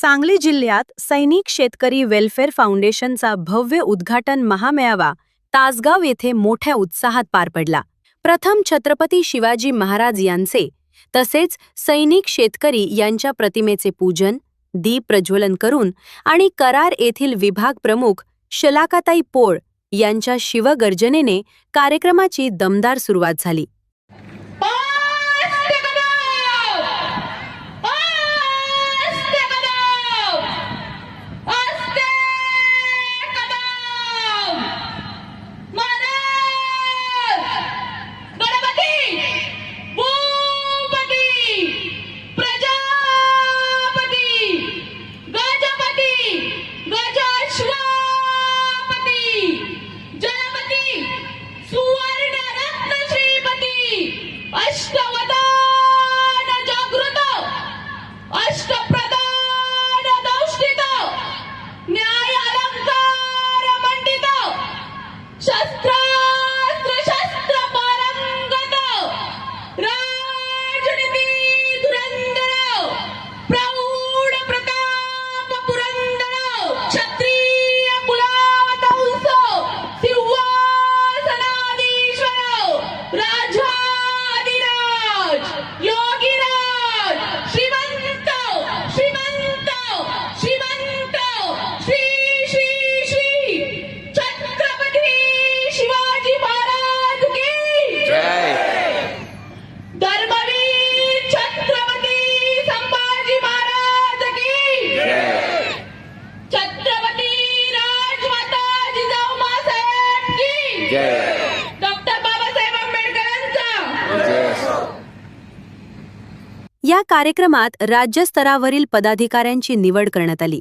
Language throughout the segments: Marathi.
सांगली जिल्ह्यात सैनिक शेतकरी वेलफेअर फाउंडेशनचा भव्य उद्घाटन महामेळावा तासगाव येथे मोठ्या उत्साहात पार पडला। प्रथम छत्रपती शिवाजी महाराज यांचे तसेच सैनिक शेतकरी यांच्या प्रतिमेचे पूजन, दीप प्रज्वलन करून आणि करार येथील विभाग प्रमुख शलाकाताई पोळ यांच्या शिवगर्जनेने कार्यक्रमाची दमदार सुरुवात झाली। या कार्यक्रमात राज्यस्तरावरील पदाधिकाऱ्यांची निवड करण्यात आली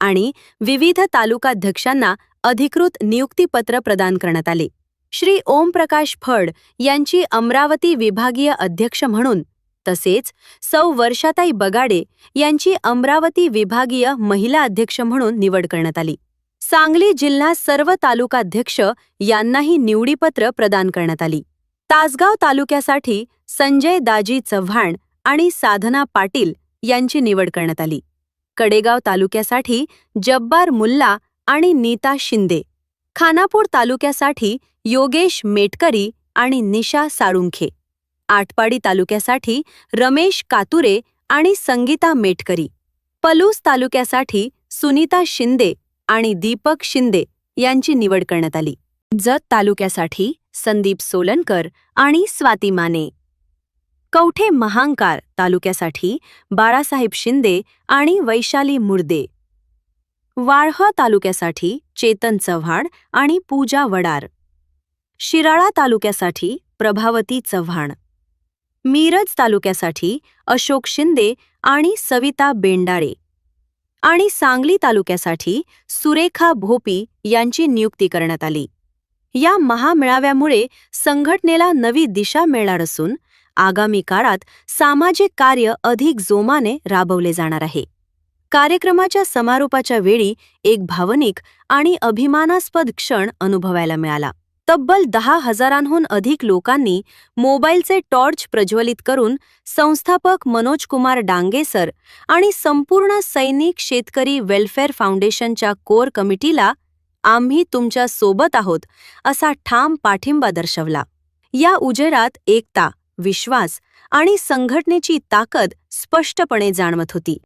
आणि विविध तालुकाध्यक्षांना अधिकृत नियुक्तीपत्र प्रदान करण्यात आले। श्री ओमप्रकाश फड यांची अमरावती विभागीय अध्यक्ष म्हणून तसेच सौ वर्षाताई बगाडे यांची अमरावती विभागीय महिला अध्यक्ष म्हणून निवड करण्यात आली। सांगली जिल्हा सर्व तालुकाध्यक्ष यांनाही निवडीपत्र प्रदान करण्यात आली। तासगाव तालुक्यासाठी संजय दाजी चव्हाण आणि साधना पाटील यांची निवड करण्यात आली। कडेगाव तालुक्यासाठी जब्बार मुल्ला आणि नीता शिंदे, खानापूर तालुक्यासाठी योगेश मेटकरी आणि निशा साळुंखे, आटपाडी तालुक्यासाठी रमेश कातुरे आणि संगीता मेटकरी, पलूस तालुक्यासाठी सुनीता शिंदे आणि दीपक शिंदे यांची निवड करण्यात आली। जत तालुक्यासाठी संदीप सोलनकर आणि स्वाती माने, कवठे महांकाळ तालुक्यासाठी बाळासाहेब शिंदे आणि वैशाली मुर्दे, वाळह तालुक्यासाठी चेतन चव्हाण आणि पूजा वडार, शिराळा तालुक्यासाठी प्रभावती चव्हाण, मिरज तालुक्यासाठी अशोक शिंदे आणि सविता बेंडाळे आणि सांगली तालुक्यासाठी सुरेखा भोपी यांची नियुक्ती करण्यात आली। या महामेळाव्यामुळे संघटनेला नवी दिशा मिळणार असून आगामी काळात सामाजिक कार्य अधिक जोमाने राबवले जाणार आहे। कार्यक्रमाच्या समारोपाच्या वेळी एक भावनिक आणि अभिमानास्पद क्षण अनुभवायला मिळाला। तब्बल 10,000हून अधिक लोकांनी मोबाईलचे टॉर्च प्रज्वलित करून संस्थापक मनोज कुमार डांगे सर आणि संपूर्ण सैनिक शेतकरी वेलफेअर फाउंडेशनच्या कोर कमिटीला आम्ही तुमच्या सोबत आहोत असा ठाम पाठिंबा दर्शवला। या उजेडात एकता, विश्वास आणि संघटनेची ताकद स्पष्टपणे जाणवत होती।